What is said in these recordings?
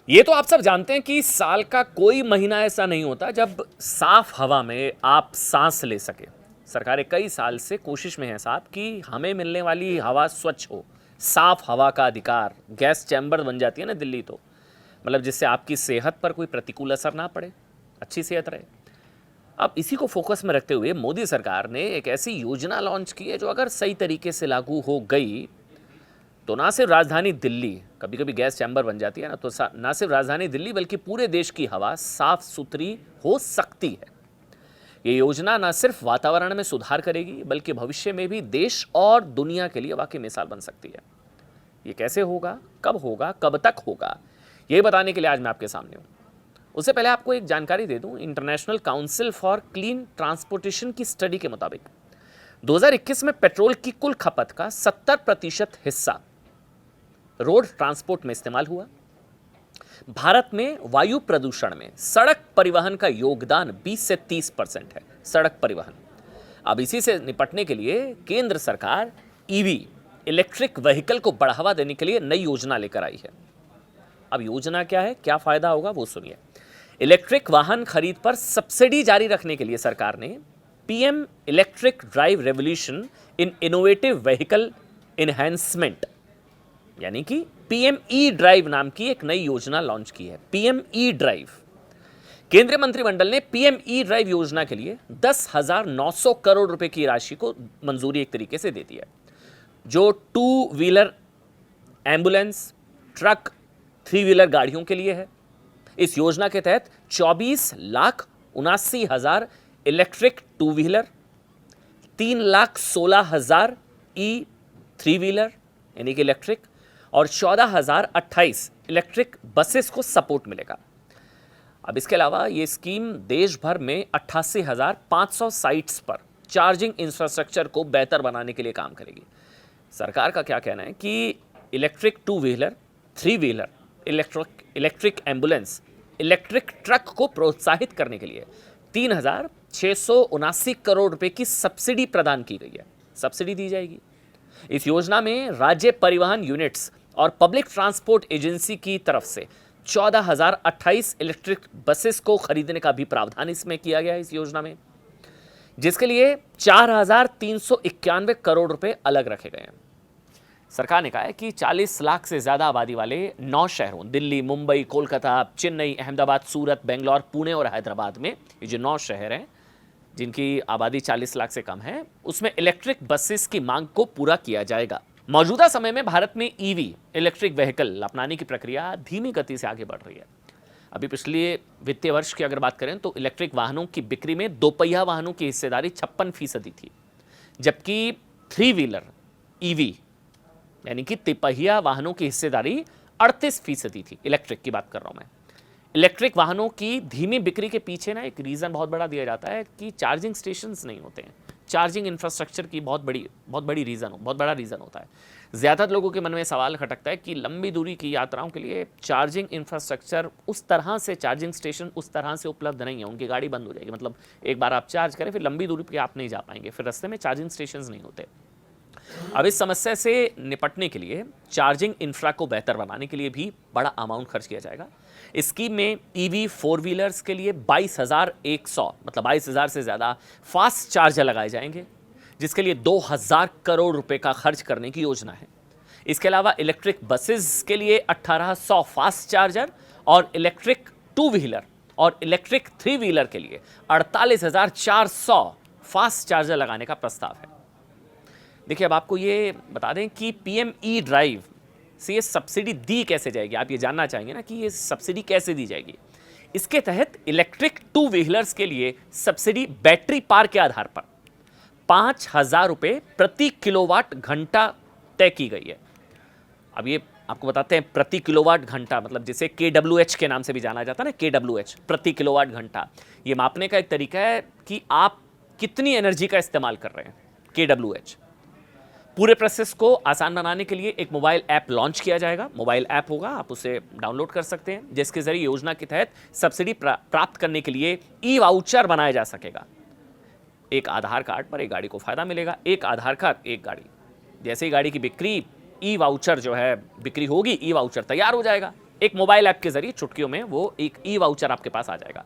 ये तो आप सब जानते हैं कि साल का कोई महीना ऐसा नहीं होता जब साफ हवा में आप सांस ले सके। सरकारें कई साल से कोशिश में है साहब कि हमें मिलने वाली हवा स्वच्छ हो। साफ हवा का अधिकार गैस चैम्बर बन जाती है ना दिल्ली, तो मतलब जिससे आपकी सेहत पर कोई प्रतिकूल असर ना पड़े, अच्छी सेहत रहे। अब इसी को फोकस में रखते हुए मोदी सरकार ने एक ऐसी योजना लॉन्च की है जो अगर सही तरीके से लागू हो गई तो ना सिर्फ राजधानी दिल्ली, कभी कभी गैस चैम्बर बन जाती है ना, तो ना सिर्फ राजधानी दिल्ली बल्कि पूरे देश की हवा साफ सुथरी हो सकती है। ये योजना ना सिर्फ वातावरण में सुधार करेगी बल्कि भविष्य में भी देश और दुनिया के लिए वाकई मिसाल बन सकती है। ये कैसे होगा, कब तक होगा, ये बताने के लिए आज मैं आपके सामने हूँ। उससे पहले आपको एक जानकारी दे दूं, international council for clean transportation की स्टडी के मुताबिक 2021 में पेट्रोल की कुल खपत का 70% हिस्सा रोड ट्रांसपोर्ट में इस्तेमाल हुआ। भारत में वायु प्रदूषण में सड़क परिवहन का योगदान 20 से 30% है। सड़क परिवहन। अब इसी से निपटने के लिए केंद्र सरकार ईवी, इलेक्ट्रिक व्हीकल को बढ़ावा देने के लिए नई योजना लेकर आई है। अब योजना क्या है, क्या फायदा होगा, वो सुनिए। इलेक्ट्रिक वाहन खरीद पर सब्सिडी जारी रखने के लिए सरकार ने PM electric drive revolution in innovative vehicle enhancement यानी कि पीएम ई ड्राइव नाम की एक नई योजना लॉन्च की है। PM E drive. केंद्रीय मंत्रिमंडल ने पीएम ई ड्राइव योजना के लिए 10,900 करोड़ रुपए की राशि को मंजूरी एक तरीके से दे दी है, जो 2 व्हीलर एम्बुलेंस, ट्रक, 3 व्हीलर गाड़ियों के लिए है। इस योजना के तहत 24,79,000 इलेक्ट्रिक 2 व्हीलर, 3,16,000 ई 3 व्हीलर यानी कि इलेक्ट्रिक और 14,028 इलेक्ट्रिक बसेस को सपोर्ट मिलेगा। अब इसके अलावा ये स्कीम देश भर में 88,500 साइट्स पर चार्जिंग इंफ्रास्ट्रक्चर को बेहतर बनाने के लिए काम करेगी। सरकार का क्या कहना है कि electric 2 wheeler, 3 wheeler, electric ambulance, electric truck को प्रोत्साहित करने के लिए 3,679 करोड़ रुपए की सब्सिडी प्रदान की गई है। सब्सिडी दी जाएगी। इस योजना में राज्य परिवहन यूनिट्स और पब्लिक ट्रांसपोर्ट एजेंसी की तरफ से 14,028 इलेक्ट्रिक बसेस को खरीदने का भी प्रावधान इसमें किया गया है इस योजना में, जिसके लिए 4,391 करोड़ रुपए अलग रखे गए हैं। सरकार ने कहा है कि 40 लाख से ज्यादा आबादी वाले 9 शहरों दिल्ली, मुंबई, कोलकाता, चेन्नई, अहमदाबाद, सूरत, बेंगलोर, पुणे और हैदराबाद में ये जो 9 शहर हैं जिनकी आबादी 40 लाख से कम है, उसमें इलेक्ट्रिक बसेस की मांग को पूरा किया जाएगा। मौजूदा समय में भारत में ईवी, इलेक्ट्रिक व्हीकल अपनाने की प्रक्रिया धीमी गति से आगे बढ़ रही है। अभी पिछले वित्तीय वर्ष की अगर बात करें तो इलेक्ट्रिक वाहनों की बिक्री में दोपहिया वाहनों की हिस्सेदारी 56% थी, जबकि 3 व्हीलर ईवी यानी कि तिपहिया वाहनों की हिस्सेदारी 38% थी। इलेक्ट्रिक की बात कर रहा हूं मैं। इलेक्ट्रिक वाहनों की धीमी बिक्री के पीछे ना एक रीज़न बहुत बड़ा दिया जाता है कि चार्जिंग स्टेशंस नहीं होते हैं। चार्जिंग इंफ्रास्ट्रक्चर की बहुत बड़ा रीज़न होता है। ज़्यादातर लोगों के मन में सवाल खटकता है कि लंबी दूरी की यात्राओं के लिए चार्जिंग इंफ्रास्ट्रक्चर उस तरह से, चार्जिंग स्टेशन उस तरह से उपलब्ध नहीं है, उनकी गाड़ी बंद हो जाएगी। मतलब एक बार आप चार्ज करें फिर लंबी दूरी पर आप नहीं जा पाएंगे, फिर रास्ते में चार्जिंग स्टेशन नहीं होते। अब इस समस्या से निपटने के लिए चार्जिंग इंफ्रा को बेहतर बनाने के लिए भी बड़ा अमाउंट खर्च किया जाएगा। इस स्कीम में ईवी 4 व्हीलर्स के लिए 22,100 मतलब 22,000 से ज़्यादा फास्ट चार्जर लगाए जाएंगे, जिसके लिए 2,000 करोड़ रुपए का खर्च करने की योजना है। इसके अलावा इलेक्ट्रिक बसेस के लिए 1,800 फास्ट चार्जर और इलेक्ट्रिक 2 व्हीलर और इलेक्ट्रिक 3 व्हीलर के लिए 48,400 फास्ट चार्जर लगाने का प्रस्ताव है। देखिए, अब आपको ये बता दें कि पीएम ई ड्राइव से ये सब्सिडी दी कैसे जाएगी। आप ये जानना चाहेंगे ना कि ये सब्सिडी कैसे दी जाएगी। इसके तहत इलेक्ट्रिक 2 व्हीलर्स के लिए सब्सिडी बैटरी पार के आधार पर 5,000 रुपये प्रति किलोवाट घंटा तय की गई है। अब ये आपको बताते हैं प्रति किलोवाट घंटा मतलब जिसे KWH के नाम से भी जाना जाता है ना, KWH प्रति किलोवाट घंटा। ये मापने का एक तरीका है कि आप कितनी एनर्जी का इस्तेमाल कर रहे हैं, KWH। पूरे प्रोसेस को आसान बनाने के लिए एक मोबाइल ऐप लॉन्च किया जाएगा। मोबाइल ऐप होगा, आप उसे डाउनलोड कर सकते हैं, जिसके जरिए योजना के तहत सब्सिडी प्राप्त करने के लिए ई वाउचर बनाया जा सकेगा। एक आधार कार्ड पर एक गाड़ी को फायदा मिलेगा, एक आधार कार्ड एक गाड़ी। जैसे ही गाड़ी की बिक्री ई वाउचर जो है बिक्री होगी, ई वाउचर तैयार हो जाएगा। एक मोबाइल ऐप के जरिए चुटकियों में वो एक ई वाउचर आपके पास आ जाएगा।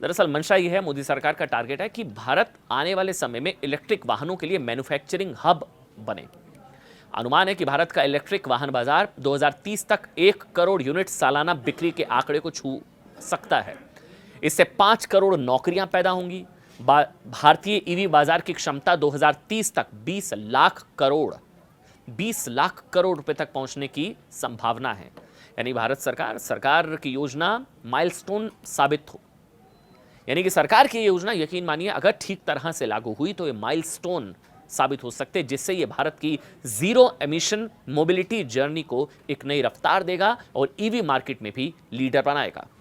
दरअसल मंशा यह है, मोदी सरकार का टारगेट है कि भारत आने वाले समय में इलेक्ट्रिक वाहनों के लिए मैन्युफैक्चरिंग हब बने। अनुमान है कि भारत का इलेक्ट्रिक वाहन बाजार 2030 तक 1 करोड़ यूनिट सालाना बिक्री के आंकड़े को छू सकता है। इससे 5 करोड़ नौकरियां पैदा होंगी। भारतीय ईवी बाजार की क्षमता 2030 तक 20 लाख करोड़ रुपए तक पहुंचने की संभावना है। यानी भारत सरकार की योजना माइलस्टोन साबित हो, यानी कि सरकार की योजना, यकीन मानिए, अगर ठीक तरह से लागू हुई तो ये माइलस्टोन साबित हो सकते, जिससे ये भारत की जीरो एमिशन मोबिलिटी जर्नी को एक नई रफ्तार देगा और ईवी मार्केट में भी लीडर बनाएगा।